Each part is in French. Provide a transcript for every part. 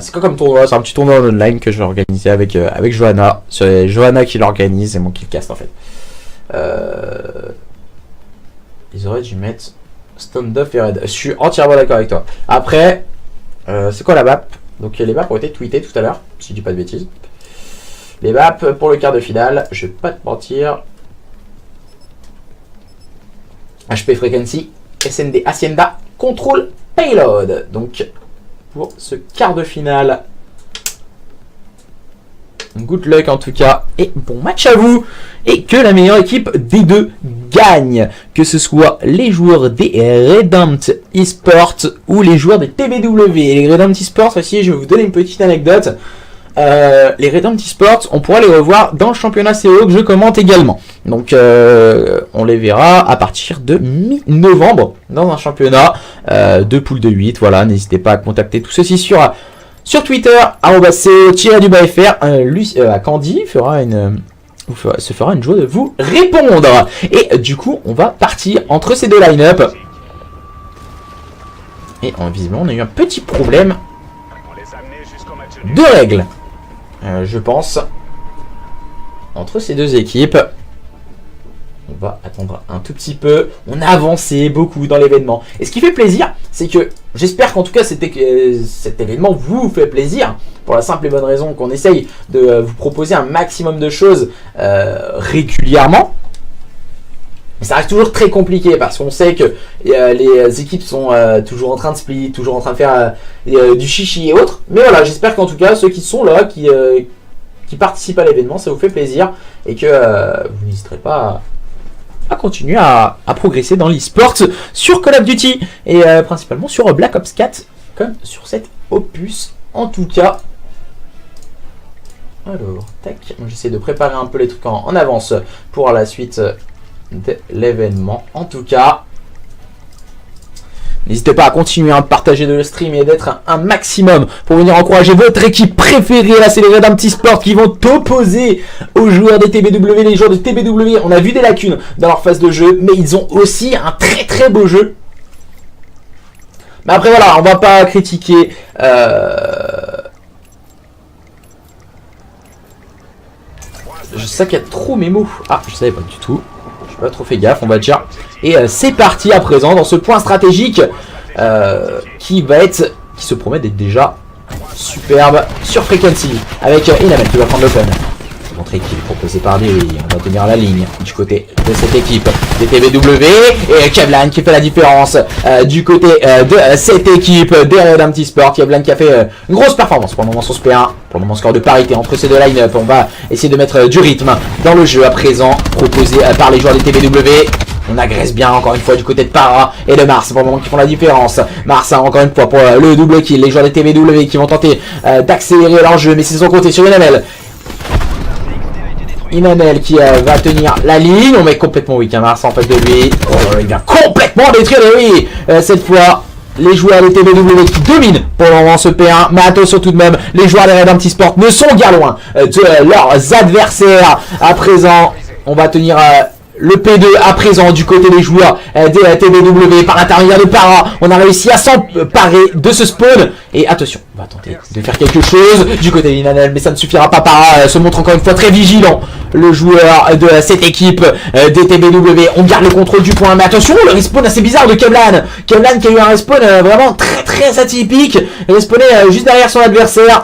c'est quoi comme tournoi? C'est un petit tournoi online que je vais organiser avec Johanna. C'est Johanna qui l'organise et moi qui le caste en fait. Ils auraient dû mettre Stand-Up et Red. Je suis entièrement d'accord avec toi. Après, c'est quoi la map? Donc les maps ont été tweetées tout à l'heure, si je dis pas de bêtises. Les maps pour le quart de finale, je vais pas te mentir. HP Frequency, SND Hacienda, Control Payload. Donc pour ce quart de finale, good luck en tout cas et bon match à vous et que la meilleure équipe des deux gagne, que ce soit les joueurs des Redempt Esports ou les joueurs des TBW. Les Redempt Esports, aussi je vais vous donner une petite anecdote. Les Redempt Esports, on pourra les revoir dans le championnat CO que je commente également. Donc on les verra à partir de mi-novembre dans un championnat de poule de 8. Voilà, n'hésitez pas à contacter tout ceci sur Twitter, @co-fr. Candy se fera une joie de vous répondre. Et du coup, on va partir entre ces deux line-up. Et visiblement, on a eu un petit problème de règles. Je pense, entre ces deux équipes. On va attendre un tout petit peu. On a avancé beaucoup dans l'événement. Et ce qui fait plaisir, c'est que j'espère qu'en tout cas cet événement vous fait plaisir. Pour la simple et bonne raison qu'on essaye de vous proposer un maximum de choses régulièrement. Mais ça reste toujours très compliqué parce qu'on sait que les équipes sont toujours en train de split, toujours en train de faire du chichi et autres. Mais voilà, j'espère qu'en tout cas ceux qui sont là, qui participent à l'événement, ça vous fait plaisir. Et que vous n'hésiterez pas à continuer à progresser dans l'e-sport sur Call of Duty. Et principalement sur Black Ops 4, comme sur cet opus en tout cas. Alors, tac, j'essaie de préparer un peu les trucs en avance pour la suite de l'événement. En tout cas, n'hésitez pas à continuer à partager le stream et d'être un maximum pour venir encourager votre équipe préférée. Là, c'est les Redempt Esports qui vont opposer aux joueurs des TBW. Les joueurs de TBW, on a vu des lacunes dans leur phase de jeu, mais ils ont aussi un très très beau jeu. Mais après, voilà, on va pas critiquer. Je saccade trop mes mots. Ah, je savais pas du tout. Je n'ai pas trop fait gaffe, on va dire. Et c'est parti à présent dans ce point stratégique qui se promet d'être déjà superbe sur Frequency avec Inamel qui va prendre l'open. Montrer qu'il est proposé par lui. On va tenir la ligne du côté de cette équipe des TBW et Kevlan qui fait la différence du côté de cette équipe des Redempt Esports. Kevlan qui a fait une grosse performance pour le moment sur ce P1. Pour le moment, score de parité entre ces deux line-up. On va essayer de mettre du rythme dans le jeu à présent proposé par les joueurs des TBW. On agresse bien encore une fois du côté de Para et de Mars pour le moment qui font la différence. Mars encore une fois pour le double kill. Les joueurs des TBW qui vont tenter d'accélérer leur jeu, mais c'est sans compter sur Inamel. Inamel qui va tenir la ligne. On met complètement weak, Mars en face de lui. Oh, il vient complètement détruire les oui. Cette fois, les joueurs des TBW qui dominent pour le moment ce P1. Mais attention tout de même, les joueurs des Redempt Esports ne sont guère loin de leurs adversaires. À présent, on va tenir le P2 à présent du côté des joueurs des TBW par l'intermédiaire de Para. On a réussi à s'emparer de ce spawn. Et attention, on va tenter de faire quelque chose du côté d'Inamel, mais ça ne suffira pas. Para se montre encore une fois très vigilant. Le joueur de cette équipe des TBW, on garde le contrôle du point. Mais attention, le respawn assez bizarre de Kevlan. Kevlan qui a eu un respawn vraiment très très atypique. Respawné juste derrière son adversaire.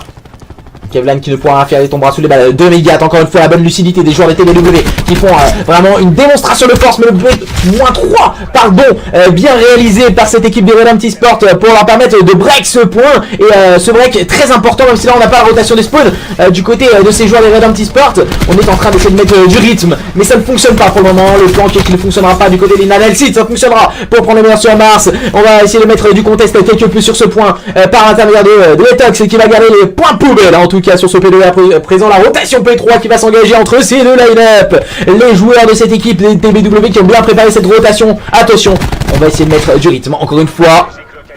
Kevlan qui ne pourra rien faire, il tombera sous les balles de Megat. Encore une fois, la bonne lucidité des joueurs des TBW qui font vraiment une démonstration de force. Mais le break -3, pardon, bien réalisé par cette équipe des Redempt Esports pour leur permettre de break ce point. Et ce break est très important, même si là on n'a pas la rotation des spawns du côté de ces joueurs des Redempt Esports. On est en train d'essayer de mettre du rythme, mais ça ne fonctionne pas pour le moment. Le flank qui ne fonctionnera pas du côté des Nanel. Si, ça fonctionnera pour prendre le meilleur sur Mars. On va essayer de mettre du contest quelque peu sur ce point par l'intermédiaire de Etox qui va garder les points poubelles en tout cas sur ce P2 à présent. La rotation P3 qui va s'engager entre ces deux line-up. Les joueurs de cette équipe des TBW qui ont bien préparé cette rotation. Attention, on va essayer de mettre du rythme encore une fois.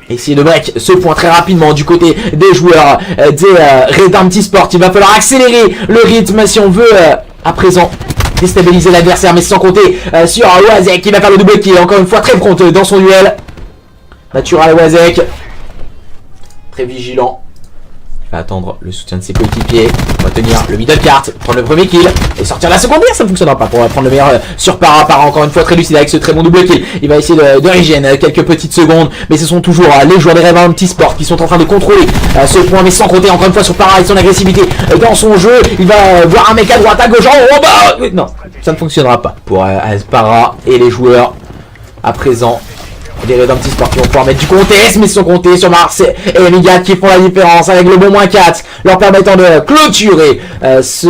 Essayer de break ce point très rapidement du côté des joueurs des Redempt Esports. Il va falloir accélérer le rythme si on veut à présent déstabiliser l'adversaire, mais sans compter sur Wazek qui va faire le double kill. Encore une fois très prompt dans son duel. Natural Wazek, très vigilant. va attendre le soutien de ses coéquipiers. On va tenir le middle cart, prendre le premier kill et sortir la secondaire. Ça ne fonctionnera pas pour prendre le meilleur sur Para. Para encore une fois très lucide avec ce très bon double kill. Il va essayer de regen quelques petites secondes, mais ce sont toujours les joueurs des Red Sport qui sont en train de contrôler ce point, mais sans compter encore une fois sur Para et son agressivité dans son jeu. Il va voir un mec à droite, à gauche, en bas. Non, ça ne fonctionnera pas pour Para et les joueurs à présent. Les Red Sport qui vont pouvoir mettre du contest, mais sans compter sur Mars et Migat qui font la différence avec le bon -4, leur permettant de clôturer ce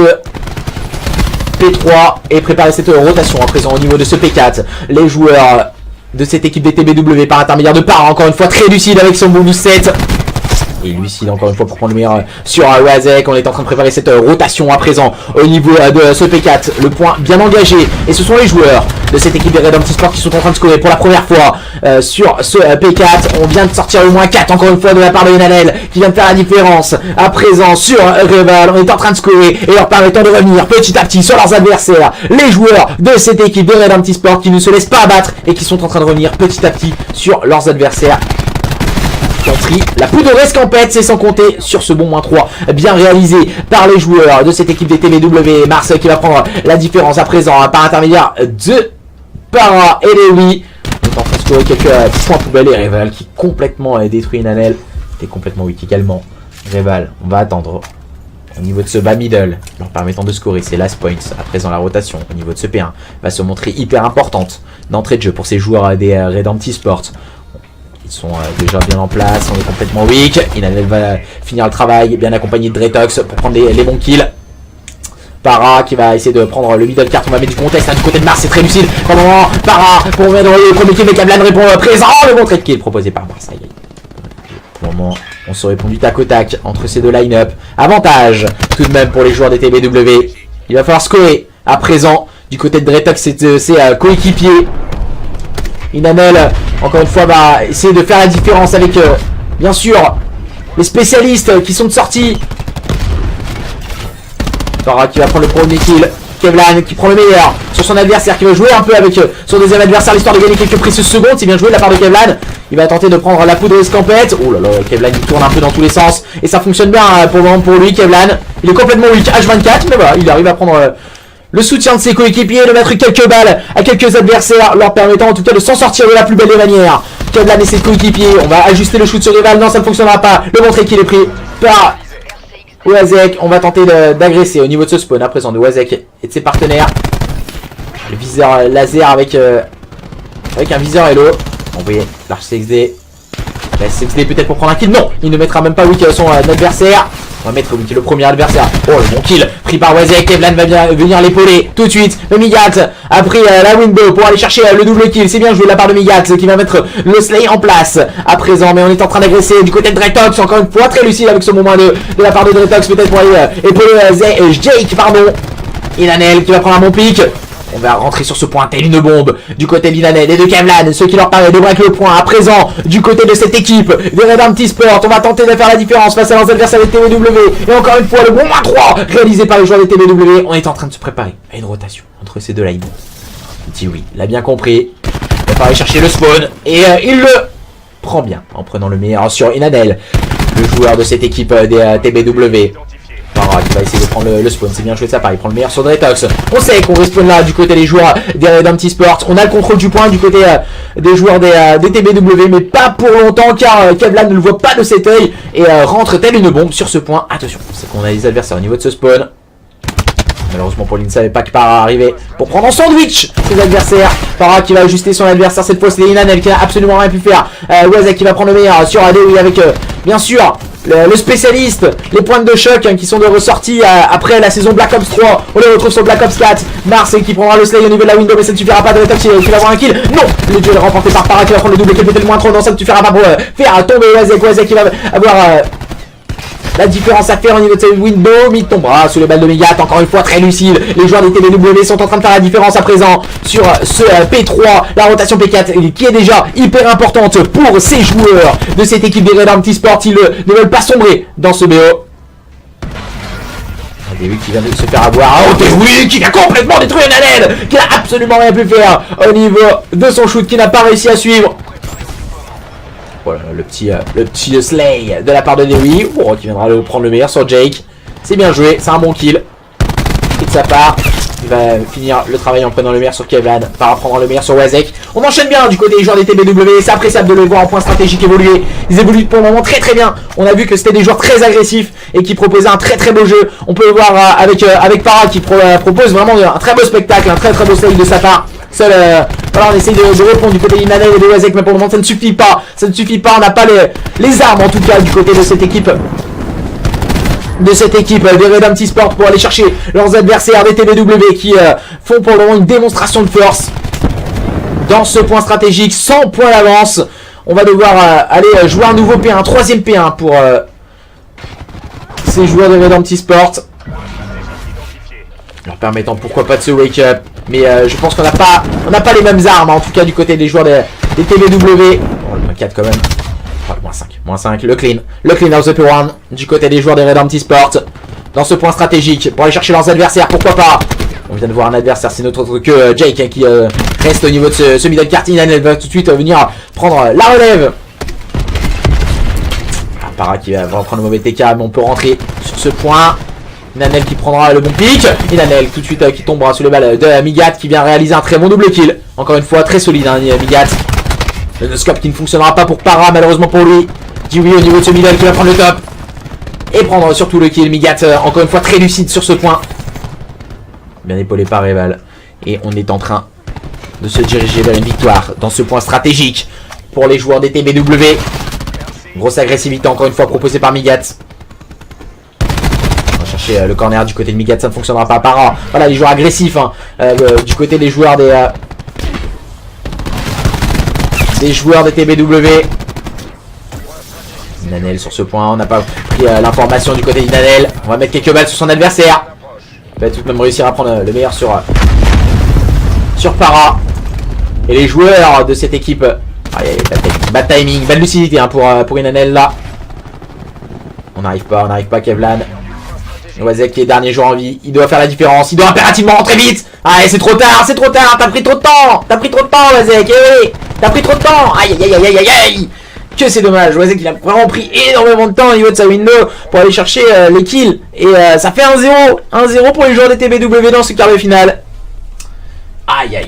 P3 et préparer cette rotation à présent au niveau de ce P4. Les joueurs de cette équipe des TBW par intermédiaire de Para, encore une fois très lucide avec son bonus 7. Et lucide encore une fois pour prendre le meilleur sur Wazek. On est en train de préparer cette rotation à présent au niveau de ce P4. Le point bien engagé. Et ce sont les joueurs de cette équipe des Red Sport qui sont en train de scorer pour la première fois sur ce P4. On vient de sortir le -4 encore une fois de la part de Yenanel qui vient de faire la différence à présent sur Reval. On est en train de scorer et leur permettant de revenir petit à petit sur leurs adversaires. Les joueurs de cette équipe des Red Sport qui ne se laissent pas abattre et qui sont en train de revenir petit à petit sur leurs adversaires. La poudre escampette, c'est sans compter sur ce bon -3 bien réalisé par les joueurs de cette équipe des TBW. Mars qui va prendre la différence à présent par intermédiaire de Para et Lewy. On est en train de scorer quelques points poubelles et Reval qui complètement détruit Nanel. C'était complètement weak également. Reval, on va attendre au niveau de ce bas middle, leur permettant de scorer ses last points. À présent la rotation au niveau de ce P1 va se montrer hyper importante d'entrée de jeu pour ces joueurs des Red Sport. Ils sont déjà bien en place, on est complètement weak. Inanel va finir le travail, bien accompagné de Dretox pour prendre les bons kills. Para qui va essayer de prendre le middle cart, on va mettre du contest du côté de Mars, c'est très lucide. Pour le moment, Para pour mettre le premier kill, mais Kablan répond présent. Le bon trade kill proposé par Mars. Pour le moment, on se répond du tac au tac entre ces deux line-up. Avantage tout de même pour les joueurs des TBW. Il va falloir scorer à présent du côté de Dretox et ses coéquipiers. Inanel, encore une fois, va essayer de faire la différence avec, bien sûr, les spécialistes qui sont de sortie. Para qui va prendre le premier kill. Kevlan qui prend le meilleur sur son adversaire, qui va jouer un peu avec son deuxième adversaire, l'histoire de gagner quelques précieuses secondes. C'est bien joué de la part de Kevlan. Il va tenter de prendre la poudre escampette. Oh là là, Kevlan il tourne un peu dans tous les sens. Et ça fonctionne bien pour le moment pour lui, Kevlan. Il est complètement weak, H24, mais voilà, il arrive à prendre... le soutien de ses coéquipiers, de mettre quelques balles à quelques adversaires, leur permettant en tout cas de s'en sortir de la plus belle des manières. Kevlan et ses coéquipiers, on va ajuster le shoot sur Rival, non ça ne fonctionnera pas. Le montré qu'il est pris par Wazek, on va tenter d'agresser au niveau de ce spawn à présent de Wazek et de ses partenaires. Le viseur laser avec un viseur hello. On voyait l'arche CXD. La CXD peut-être pour prendre un kill, non, il ne mettra même pas weak son adversaire. On va mettre le premier adversaire. Oh le bon kill pris par Wazek. Kevlan va bien venir l'épauler tout de suite. Le Migat a pris la window pour aller chercher le double kill. C'est bien joué de la part de Migat qui va mettre le slay en place à présent. Mais on est en train d'agresser du côté de Dretox. Encore une fois très lucide avec ce moment de la part de Dretox. Peut-être pour aller épauler Jake, pardon. Inanel qui va prendre un bon pic. On va rentrer sur ce point telle une bombe du côté d'Inanel et de Kevlan, ce qui leur permet de braquer le point. À présent, du côté de cette équipe des Red Sport, on va tenter de faire la différence face à leurs adversaires des TBW. Et encore une fois, le bon -3 réalisé par les joueurs des TBW. On est en train de se préparer à une rotation entre ces deux lines. Dit oui, il a bien compris. Il va aller chercher le spawn et il le prend bien en prenant le meilleur sur Inanel, le joueur de cette équipe des TBW. Para qui va essayer de prendre le spawn, c'est bien joué de sa part, il prend le meilleur sur Dretox. On sait qu'on respawn là du côté des joueurs des Red Sport. On a le contrôle du point du côté des joueurs des TBW, mais pas pour longtemps car Kevlan ne le voit pas de cet œil et rentre telle une bombe sur ce point. Attention, c'est qu'on a des adversaires au niveau de ce spawn. Malheureusement pour lui, il ne savait pas que Para arrivait pour prendre en sandwich ses adversaires. Para qui va ajuster son adversaire, cette fois c'est Inanel qui n'a absolument rien pu faire. Wazek qui va prendre le meilleur sur AD avec bien sûr le spécialiste, les pointes de choc qui sont de ressortie après la saison Black Ops 3. On les retrouve sur Black Ops 4. Mars qui prendra le slay au niveau de la window, mais ça ne suffira pas. Dretox qui va avoir un kill. Non, le duel remporté par Para qui va prendre le double kill, peut-être le moins trop. Non, ça ne suffira pas pour faire tomber Wazek. Wazek qui va avoir la différence à faire au niveau de cette window. Il tombera sous les balles de Migat. Encore une fois très lucide. Les joueurs des TBW sont en train de faire la différence à présent sur ce P3. La rotation P4 qui est déjà hyper importante pour ces joueurs de cette équipe des Red Sport. Ils ne veulent pas sombrer dans ce BO. Dewi qui vient de se faire avoir. Oh Dewi qui vient complètement détruire Nanel, qui n'a absolument rien pu faire au niveau de son shoot, qui n'a pas réussi à suivre. Voilà, le petit slay de la part de Dewey. Oh, qui viendra prendre le meilleur sur Jake. C'est bien joué, c'est un bon kill. Et de sa part, il va finir le travail en prenant le meilleur sur Kevlan. Par prendre le meilleur sur Wazek. On enchaîne bien du côté des joueurs des TBW. C'est appréciable de les voir en point stratégique évoluer. Ils évoluent pour le moment très bien. On a vu que c'était des joueurs très agressifs et qui proposaient un très beau jeu. On peut le voir avec Para qui propose vraiment un très beau spectacle, un très beau style de sa part. Seul, voilà, on essaye de répondre du côté d'Inanel et de Wazek, mais pour le moment ça ne suffit pas. Ça ne suffit pas, on n'a pas les armes en tout cas du côté de cette équipe. Des Redempty Sport pour aller chercher leurs adversaires des TBW qui font pour le moment une démonstration de force dans ce point stratégique, 100 points d'avance. On va devoir aller jouer un nouveau P1, troisième P1 pour ces joueurs de Redempty Sport, leur permettant pourquoi pas de se wake up. Mais je pense qu'on n'a pas les mêmes armes, en tout cas du côté des joueurs des TBW. Oh, le 4 quand même. Oh, moins 5, le clean of the P1 du côté des joueurs des Redempty Sport. Dans ce point stratégique, pour aller chercher leurs adversaires, pourquoi pas. On vient de voir un adversaire, c'est notre autre que Jake hein, qui reste au niveau de ce middle cart. Inanel va tout de suite venir prendre la relève. Para qui va prendre le mauvais TK, mais on peut rentrer sur ce point. Inanel qui prendra le bon pic. Inanel tout de suite qui tombera sous les balles de Migat qui vient réaliser un très bon double kill. Encore une fois, très solide hein, Migat. Le no-scope qui ne fonctionnera pas pour Para, malheureusement pour lui. Dewey au niveau de ce middle qui va prendre le top. Et prendre surtout le kill. Migat, encore une fois, très lucide sur ce point. Bien épaulé par Reval. Et on est en train de se diriger vers une victoire dans ce point stratégique pour les joueurs des TBW. Grosse agressivité, encore une fois, proposée par Migat. On va chercher le corner du côté de Migat, ça ne fonctionnera pas. Para, voilà, les joueurs agressifs hein, du côté des joueurs des joueurs des TBW. Inanel sur ce point, on n'a pas pris l'information du côté d'Inanel. On va mettre quelques balles sur son adversaire. Il va tout de même réussir à prendre le meilleur sur Para. Et les joueurs de cette équipe, bad timing, bad lucidité hein, pour Inanel là. On n'arrive pas Kevlan. Wazek qui est dernier joueur en vie, il doit faire la différence, il doit impérativement rentrer vite. Ah c'est trop tard, t'as pris trop de temps, Wazek, oui, t'as pris trop de temps. Aïe. Que c'est dommage, Wazek il a vraiment pris énormément de temps au niveau de sa window pour aller chercher les kills. Et ça fait 1-0 pour les joueurs des TBW dans ce quart de finale. Aïe,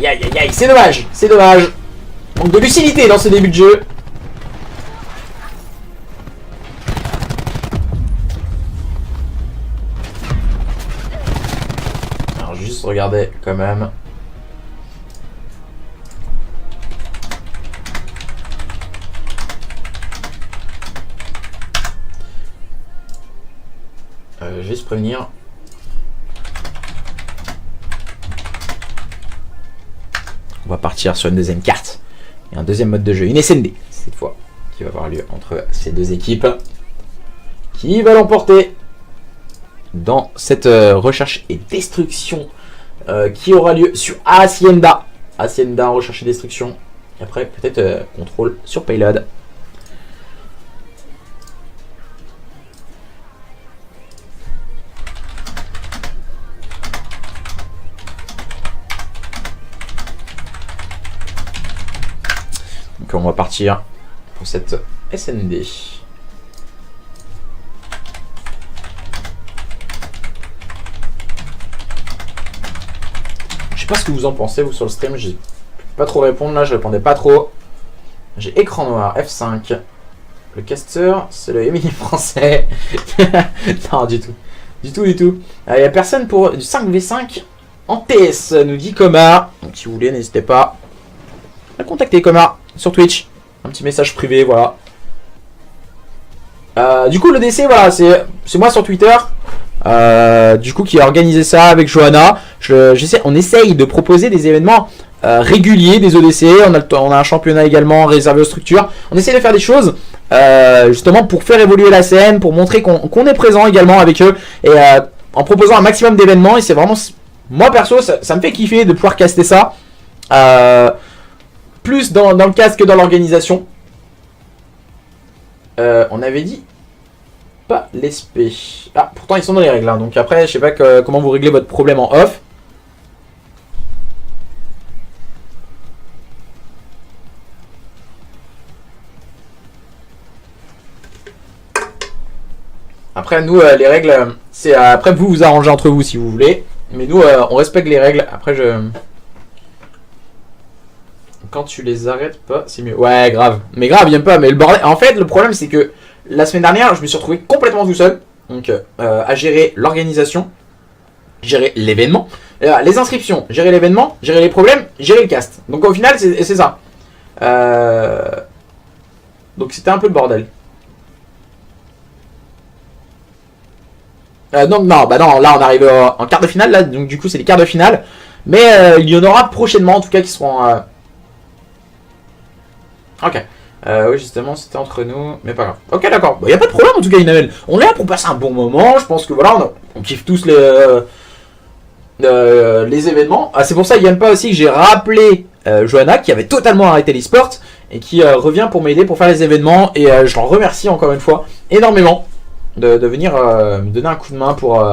c'est dommage. Manque de lucidité dans ce début de jeu. Alors juste regardez quand même. Juste prévenir. On va partir sur une deuxième carte et un deuxième mode de jeu, une SND cette fois, qui va avoir lieu entre ces deux équipes. Qui va l'emporter dans cette recherche et destruction qui aura lieu sur Hacienda. Hacienda, recherche et destruction. Et après peut-être contrôle sur Payload. Donc on va partir pour cette SND. Je sais pas ce que vous en pensez vous sur le stream, j'ai pas trop répondre là, je répondais pas trop. J'ai écran noir, F5. Le caster, c'est le Emily français. Non, du tout. Du tout. Il y a personne pour du 5v5 en TS, nous dit Coma. Donc si vous voulez, n'hésitez pas à contacter Coma sur Twitch. Un petit message privé, voilà. Du coup, le DC, voilà, c'est moi sur Twitter. Du coup, qui a organisé ça avec Johanna. On essaye de proposer des événements réguliers, des ODC. On a un championnat également réservé aux structures. On essaie de faire des choses justement pour faire évoluer la scène, pour montrer qu'on est présent également avec eux. Et en proposant un maximum d'événements. Et c'est vraiment, moi perso, ça me fait kiffer de pouvoir caster ça. Plus dans le casque que dans l'organisation. On avait dit pas l'espé. Ah, pourtant ils sont dans les règles. Hein, donc après, je sais pas comment vous réglez votre problème en off. Après, nous, les règles, c'est après vous vous arrangez entre vous si vous voulez. Mais nous, on respecte les règles. Après, quand tu les arrêtes pas, c'est mieux. Ouais, grave. Mais grave, j'aime pas. Mais le bordel. En fait, le problème, c'est que la semaine dernière, je me suis retrouvé complètement tout seul. Donc, à gérer l'organisation, gérer l'événement, les inscriptions, gérer l'événement, gérer les problèmes, gérer le cast. Donc, au final, c'est ça. Donc, c'était un peu le bordel. Donc non, bah non, là on arrive en quart de finale, là, donc du coup c'est les quarts de finale. Mais il y en aura prochainement en tout cas qui seront... Ok. Oui justement c'était entre nous, mais pas grave. Ok d'accord, il n'y a pas de problème en tout cas Inamel. On est là pour passer un bon moment, je pense que voilà, on kiffe tous les événements. Ah c'est pour ça Yann pas aussi que j'ai rappelé Johanna qui avait totalement arrêté l'e-sport et qui revient pour m'aider pour faire les événements. Et je l'en remercie encore une fois énormément. De venir me donner un coup de main pour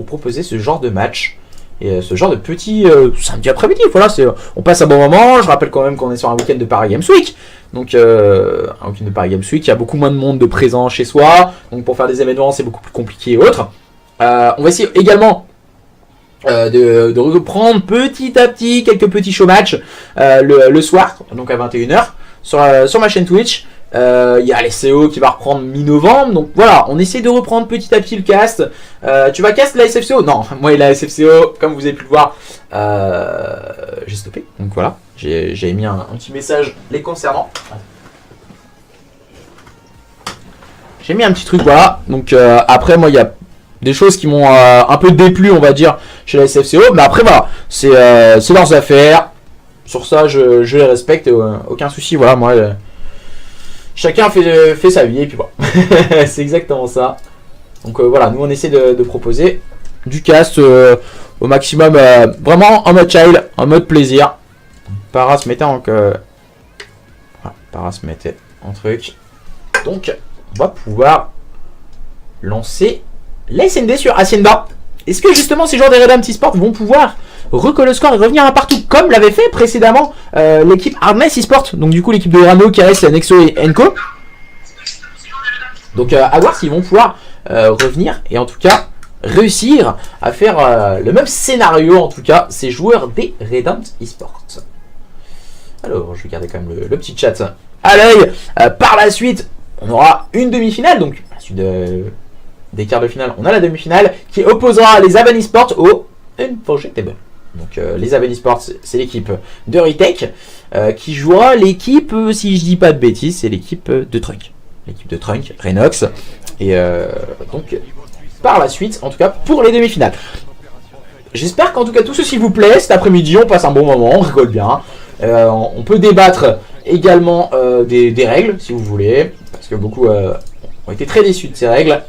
proposer ce genre de match et ce genre de petit samedi après-midi. Voilà, on passe un bon moment. Je rappelle quand même qu'on est sur un week-end de Paris Games Week. Donc, un week-end de Paris Games Week, il y a beaucoup moins de monde de présent chez soi. Donc, pour faire des événements, c'est beaucoup plus compliqué et autres. On va essayer également de reprendre petit à petit quelques petits show matchs le soir, donc à 21h, sur ma chaîne Twitch. Il y a l'SCO qui va reprendre mi-novembre. Donc voilà, on essaie de reprendre petit à petit le cast. Tu vas cast la SFCO? Non, moi et la SFCO, comme vous avez pu le voir, j'ai stoppé. Donc voilà, j'ai mis un petit message les concernant. J'ai mis un petit truc, voilà. Donc après, moi, il y a des choses qui m'ont un peu déplu, on va dire, chez la SFCO. Mais après, voilà, c'est leurs affaires. Sur ça, je les respecte. Aucun souci, voilà, moi... Chacun fait sa vie et puis voilà. C'est exactement ça. Donc voilà, nous on essaie de proposer du cast au maximum, vraiment en mode child, en mode plaisir. Para se mettait en truc. Donc on va pouvoir lancer la SND sur Hacienda. Est-ce que justement ces joueurs des Redemption Esports vont pouvoir recoller le score et revenir à partout comme l'avait fait précédemment l'équipe Hardness Esports, donc du coup l'équipe de Rano, KS, Nexo et Enco. Donc à voir s'ils vont pouvoir revenir et en tout cas réussir à faire le même scénario, en tout cas ces joueurs des Redemption Esports. Alors je vais garder quand même le petit chat à l'œil. Par la suite on aura une demi-finale, donc à la suite des quarts de finale on a la demi-finale qui opposera les Aven Esports au Unforgettable. Donc les Aven Esports, c'est l'équipe de Retech qui jouera l'équipe, si je dis pas de bêtises, c'est l'équipe de Trunk. L'équipe de Trunk, Renox. Et donc par la suite, en tout cas pour les demi-finales. J'espère qu'en tout cas tout ceci vous plaît. Cet après-midi, on passe un bon moment, on rigole bien. On peut débattre également des règles, si vous voulez. Parce que beaucoup ont été très déçus de ces règles.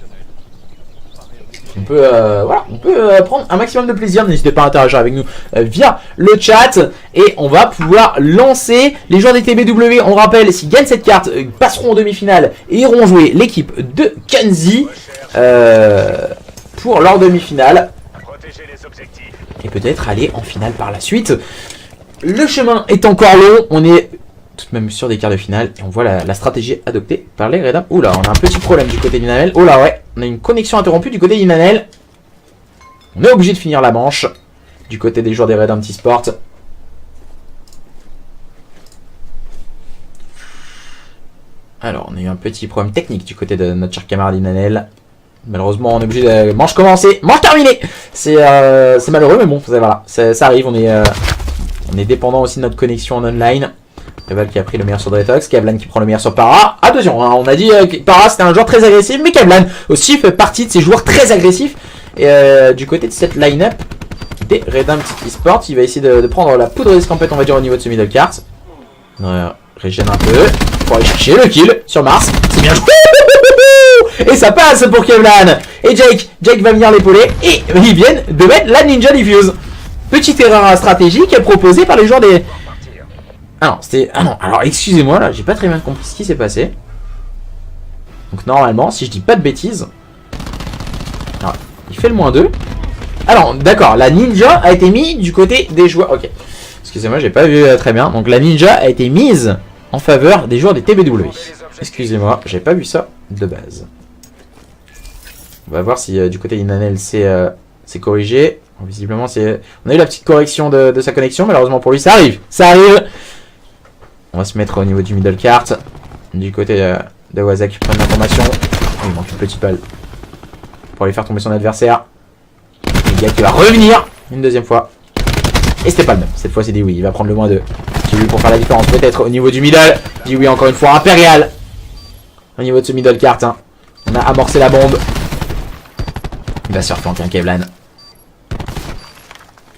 On peut, voilà, on peut prendre un maximum de plaisir. N'hésitez pas à interagir avec nous via le chat. Et on va pouvoir lancer les joueurs des TBW. On rappelle, s'ils gagnent cette carte, passeront en demi-finale et iront jouer l'équipe de Kenzie pour leur demi-finale. Et peut-être aller en finale par la suite. Le chemin est encore long. On est tout de même sur des quarts de finale. Et on voit la stratégie adoptée par les Redam. Oula, on a un petit problème du côté d'Inanel. Oh là ouais. On a une connexion interrompue du côté d'Inanel. On est obligé de finir la manche du côté des joueurs des Redemption Esports. Alors, on a eu un petit problème technique du côté de notre cher camarade Inanel. Malheureusement, on est obligé de... Manche commencée, manche terminée. C'est malheureux, mais bon, voilà, ça arrive. On est dépendant aussi de notre connexion en online. Keval qui a pris le meilleur sur Dretox, Kevlan qui prend le meilleur sur Para. Attention, hein, on a dit que Para c'était un joueur très agressif, mais Kevlan aussi fait partie de ces joueurs très agressifs. Et du côté de cette line-up des Redemption Esports, il va essayer de prendre la poudre d'escampette, on va dire, au niveau de ce middle cart. Régène un peu pour aller chercher le kill sur Mars. C'est bien joué. Et ça passe pour Kevlan. Et Jake va venir l'épauler et ils viennent de mettre la Ninja Diffuse. Petite erreur stratégique proposée par les joueurs des... Ah non, c'était... Ah non, alors excusez-moi, là, j'ai pas très bien compris ce qui s'est passé. Donc normalement, si je dis pas de bêtises... Alors, il fait le -2. Alors, d'accord, la ninja a été mise du côté des joueurs... Ok, excusez-moi, j'ai pas vu très bien. Donc la ninja a été mise en faveur des joueurs des TBW. Excusez-moi, j'ai pas vu ça de base. On va voir si du côté d'Inanel c'est corrigé. Bon, visiblement, on a eu la petite correction de sa connexion. Malheureusement pour lui, ça arrive. Ça arrive. On va se mettre au niveau du middle cart. Du côté de Wazek qui prend l'information. Oh, il manque une petite balle pour aller faire tomber son adversaire. Le gars qui va revenir une deuxième fois. Et c'était pas le même. Cette fois, c'est Dewey. Il va prendre le moins 2. Dewey pour faire la différence. Peut-être au niveau du middle. Dewey encore une fois impérial. Au niveau de ce middle cart. Hein. On a amorcé la bombe. Il va se faire flanquer un Kevlan.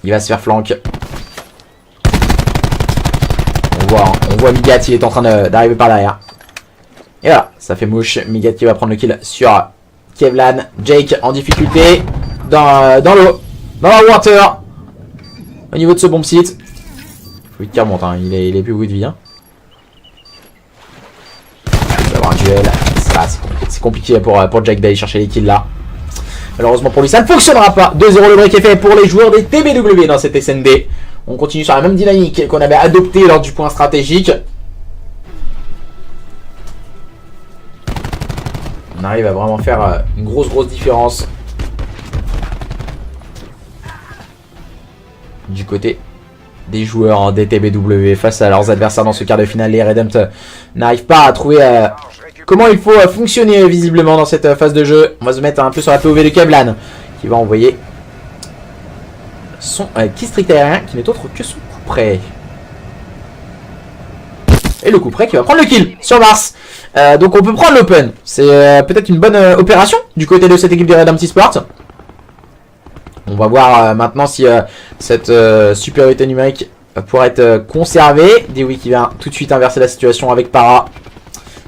Il va se faire flank. On voit Migat, il est en train d'arriver par derrière. Et voilà, ça fait mouche. Migat qui va prendre le kill sur Kevlan. Jake en difficulté dans l'eau, dans la water. Au niveau de ce bomb site. Faut vite qu'il remonte, hein. Il est plus beaucoup de vie. Hein. Il va avoir un duel. C'est compliqué pour Jake d'aller chercher les kills là. Malheureusement pour lui, ça ne fonctionnera pas. 2-0 le break est fait pour les joueurs des TBW dans cette SND. On continue sur la même dynamique qu'on avait adoptée lors du point stratégique. On arrive à vraiment faire une grosse différence. Du côté des joueurs des TBW face à leurs adversaires dans ce quart de finale. Les Redempt n'arrivent pas à trouver comment il faut fonctionner visiblement dans cette phase de jeu. On va se mettre un peu sur la POV de Kevlan qui va envoyer son kill-streak aérien qui n'est autre que son coup près. Et le coup près qui va prendre le kill sur Mars. Donc on peut prendre l'open. C'est peut-être une bonne opération du côté de cette équipe des Redempty Sport. On va voir maintenant si cette supériorité numérique pourra être conservée. Dewey qui vient tout de suite inverser la situation avec Para.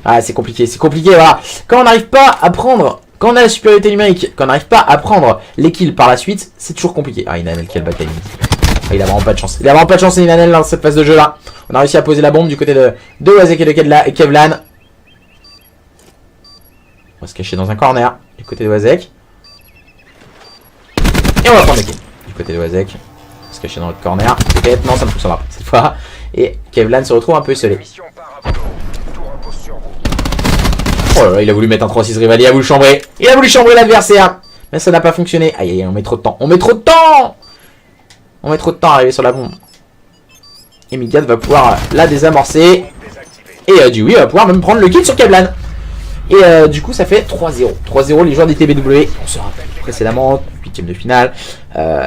Ah, c'est compliqué, voilà. Quand on n'arrive pas à prendre, quand on a la supériorité numérique, quand on n'arrive pas à prendre les kills par la suite, c'est toujours compliqué. Ah, Inanel, quel bataille. Ah, il a vraiment pas de chance. Il a vraiment pas de chance, Inanel, dans cette phase de jeu là. On a réussi à poser la bombe du côté de Wazek et de Kevlan. On va se cacher dans un corner du côté de Wazek. Et on va prendre le kill du côté de Wazek. On va se cacher dans notre corner. Peut-être, non, ça ne fonctionnera pas cette fois. Et Kevlan se retrouve un peu isolé. Oh là là, il a voulu mettre un 3-6 rival, il a voulu chambrer. Il a voulu chambrer l'adversaire. Mais ça n'a pas fonctionné. Aïe aïe, on met trop de temps. On met trop de temps à arriver sur la bombe. Et Migat va pouvoir la désamorcer. Et Dewey va pouvoir même prendre le kill sur Kevlan. Et du coup, ça fait 3-0. 3-0 les joueurs des TBW. On se rappelle précédemment, 8ème de finale.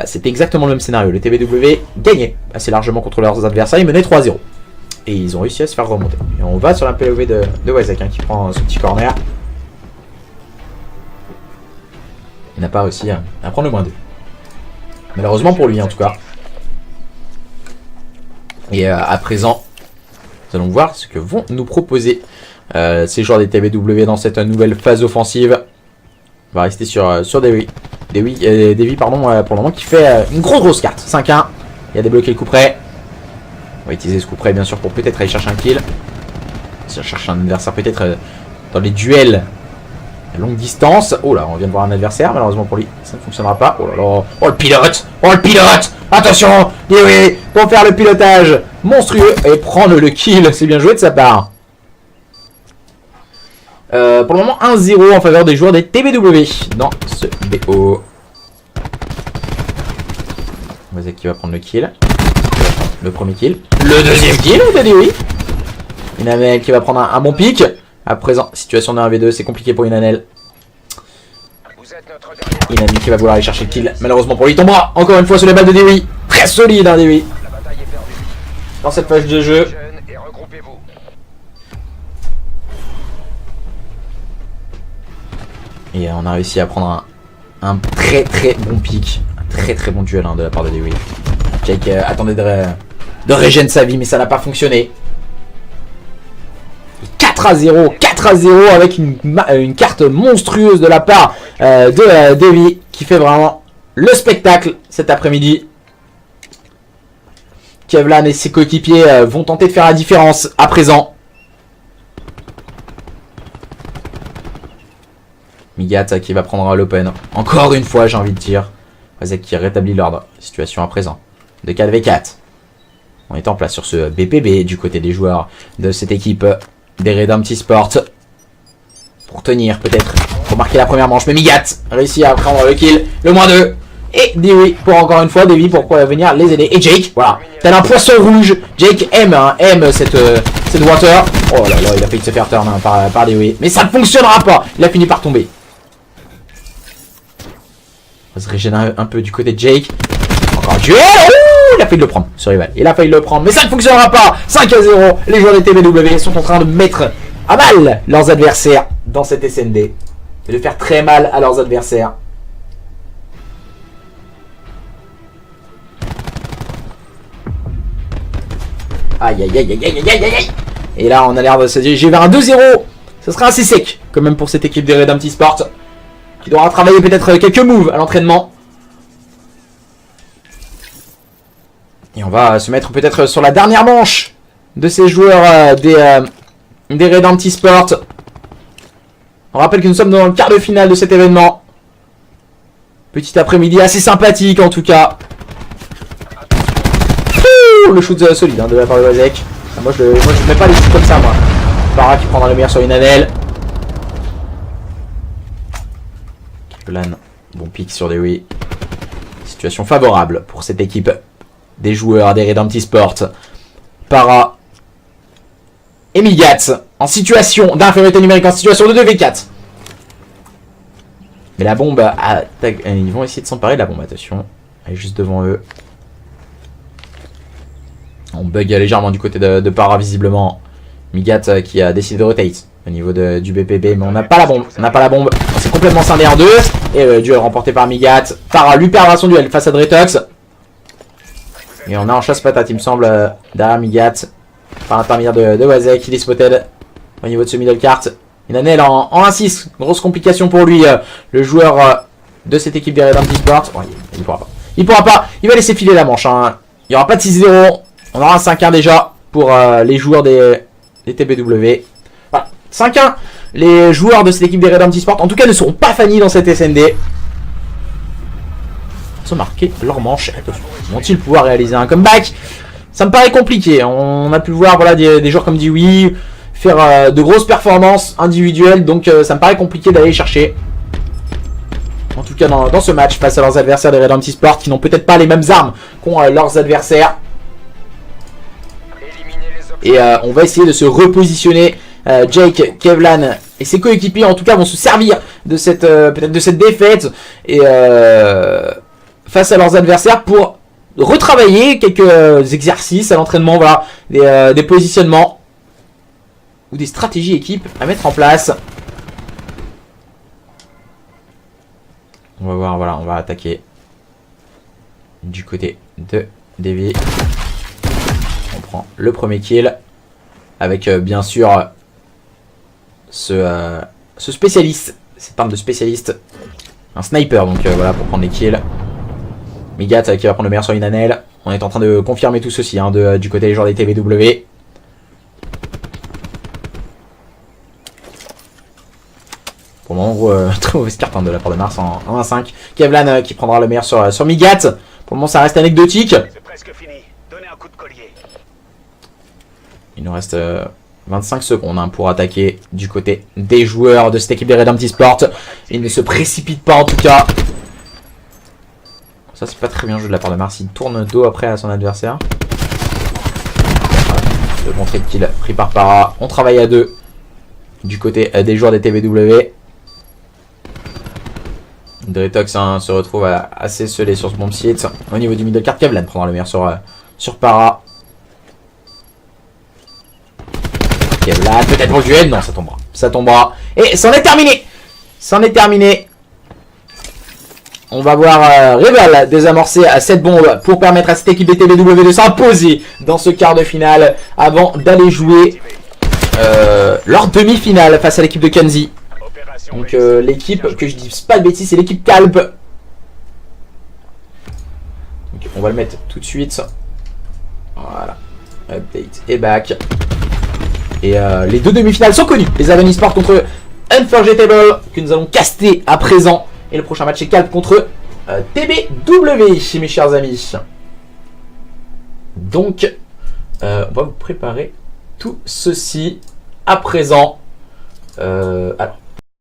C'était exactement le même scénario. Les TBW gagnaient assez largement contre leurs adversaires. Ils menaient 3-0. Et ils ont réussi à se faire remonter. Et on va sur la POV de Wazek hein, qui prend ce petit corner. Il n'a pas réussi à prendre le moins 2. Malheureusement pour lui en tout cas. Et à présent, nous allons voir ce que vont nous proposer ces joueurs des TBW dans cette nouvelle phase offensive. On va rester sur Dewey. Dewey pardon, pour le moment qui fait une grosse carte. 5-1. Il a débloqué le coup près. On va utiliser ce coup près bien sûr pour peut-être aller chercher un kill. Si on cherche un adversaire peut-être dans les duels à longue distance. Oh là, on vient de voir un adversaire. Malheureusement pour lui, ça ne fonctionnera pas. Oh là là. Oh le pilote. Oh le pilote. Attention. Dewey pour faire le pilotage monstrueux et prendre le kill. C'est bien joué de sa part. Pour le moment 1-0 en faveur des joueurs des TBW dans ce BO. Wazek qui va prendre le kill. Le premier kill. Le deuxième kill de Dewey. Inanel qui va prendre un bon pic. À présent, situation de 1v2, c'est compliqué pour Inanel. Inanel qui va vouloir aller chercher le kill. Malheureusement pour lui, il tombera encore une fois sur les balles de Dewey. Très solide hein, Dewey. Dans cette phase de jeu. Et on a réussi à prendre un très bon pic. Un très bon duel hein, de la part de Dewey. Jake attendait de régénérer sa vie, mais ça n'a pas fonctionné. 4-0 avec une carte monstrueuse de la part de Dewey qui fait vraiment le spectacle cet après-midi. Kevlan et ses coéquipiers vont tenter de faire la différence à présent. Migat qui va prendre l'open. Encore une fois, j'ai envie de dire. Wazek qui rétablit l'ordre. Situation à présent. De 4v4. On est en place sur ce BPB du côté des joueurs de cette équipe des Redempty Sport. Pour tenir peut-être. marquer la première manche. Mais Migat réussit à prendre le kill. Le -2. Et Devi pour encore une fois, Devi pour venir les aider. Et Jake, voilà. Tel un poisson rouge. Jake aime cette water. Oh là là, il a failli se faire turn par Devi. Mais ça ne fonctionnera pas. Il a fini par tomber. On va se régénérer un peu du côté de Jake. Encore un duel. Oh, il a failli le prendre, ce rival. Il a failli le prendre. Mais ça ne fonctionnera pas. 5-0. Les joueurs des TBW sont en train de mettre à mal leurs adversaires dans cette SND. Et de faire très mal à leurs adversaires. Aïe aïe aïe aïe aïe aïe aïe aïe. Et là on a l'air de se diriger vers un 2-0. Ce sera assez sec quand même pour cette équipe des Redempty Sport, qui devra travailler peut-être quelques moves à l'entraînement. Et on va se mettre peut-être sur la dernière manche de ces joueurs des Redempty Sport. On rappelle que nous sommes dans le quart de finale de cet événement. Petit après-midi assez sympathique en tout cas. Le shoot solide de la part de Wazek. Moi je mets pas les shoots comme ça moi. Para qui prendra le meilleur sur une Anel. Kevlan, bon pic sur Dewi. Situation favorable pour cette équipe des joueurs des Redempty Sport. Para et Migat en situation d'infériorité numérique, en situation de 2v4. Mais la bombe, ils vont essayer de s'emparer de la bombe, attention. Elle est juste devant eux. On bug légèrement du côté de Para visiblement. Migat qui a décidé de rotate au niveau du BPB, mais on n'a pas la bombe. On n'a pas la bombe. On s'est complètement scindé en deux. Et le duel remporté par Migat. Para lui perdra son duel face à Dretox. Et on a en chasse patate, il me semble, derrière Migat. Par l'intermédiaire de Wazek, il est spotted au niveau de ce middle cart. Une Anel en 1-6. Grosse complication pour lui, le joueur de cette équipe des Redempty Sport. Oh, il pourra pas. Il pourra pas. Il va laisser filer la manche. Hein. Il n'y aura pas de 6-0. On aura un 5-1 déjà pour les joueurs des TBW. Voilà, 5-1. Les joueurs de cette équipe des Redempty Sport, en tout cas, ne seront pas fannis dans cette SND. Ils ont marqué leur manche. Vont-ils pouvoir réaliser un comeback? Ça me paraît compliqué. On a pu voir voilà, des joueurs comme Dewey faire de grosses performances individuelles. Donc ça me paraît compliqué d'aller chercher. En tout cas dans ce match face à leurs adversaires des Redempty Sport, qui n'ont peut-être pas les mêmes armes qu'ont leurs adversaires. Et on va essayer de se repositionner. Jake, Kevlan et ses coéquipiers en tout cas vont se servir de cette peut-être de cette défaite et face à leurs adversaires pour retravailler quelques exercices à l'entraînement, voilà, des positionnements ou des stratégies équipes à mettre en place. On va voir, voilà, on va attaquer du côté de Devi. On prend le premier kill avec bien sûr ce spécialiste, cette arme de spécialiste, un sniper donc voilà pour prendre les kills. Migat qui va prendre le meilleur sur une Anel. On est en train de confirmer tout ceci hein, du côté des joueurs des TBW. Pour le moment, très mauvaise carte hein, de la part de Mars en 1-5. Kevlan qui prendra le meilleur sur Migat. Pour le moment, ça reste anecdotique. Il nous reste 25 secondes hein, pour attaquer du côté des joueurs de cette équipe des Redempty Sport. Il ne se précipite pas en tout cas. Ça c'est pas très bien joué de la part de Mars. Il tourne dos après à son adversaire. Le bon trade kill pris par Para. On travaille à deux du côté des joueurs des TBW. Dretox hein, se retrouve assez scellé sur ce bomb site. Au niveau du middle card, Kevlan prendra le meilleur sur Para. Kevlan, peut-être pour le duel. Non, ça tombera. Ça tombera. Et c'en est terminé. C'en est terminé. On va voir Rival désamorcer cette bombe pour permettre à cette équipe des TBW de s'imposer dans ce quart de finale avant d'aller jouer leur demi-finale face à l'équipe de Kenzie. Donc l'équipe, que je dise pas de bêtises, c'est l'équipe Calp. Donc, on va le mettre tout de suite. Voilà. Update et back. Et les deux demi-finales sont connues. Les Avenue Sport contre Unforgettable que nous allons caster à présent. Et le prochain match est Calp contre TBW, mes chers amis. Donc, on va vous préparer tout ceci à présent. Alors,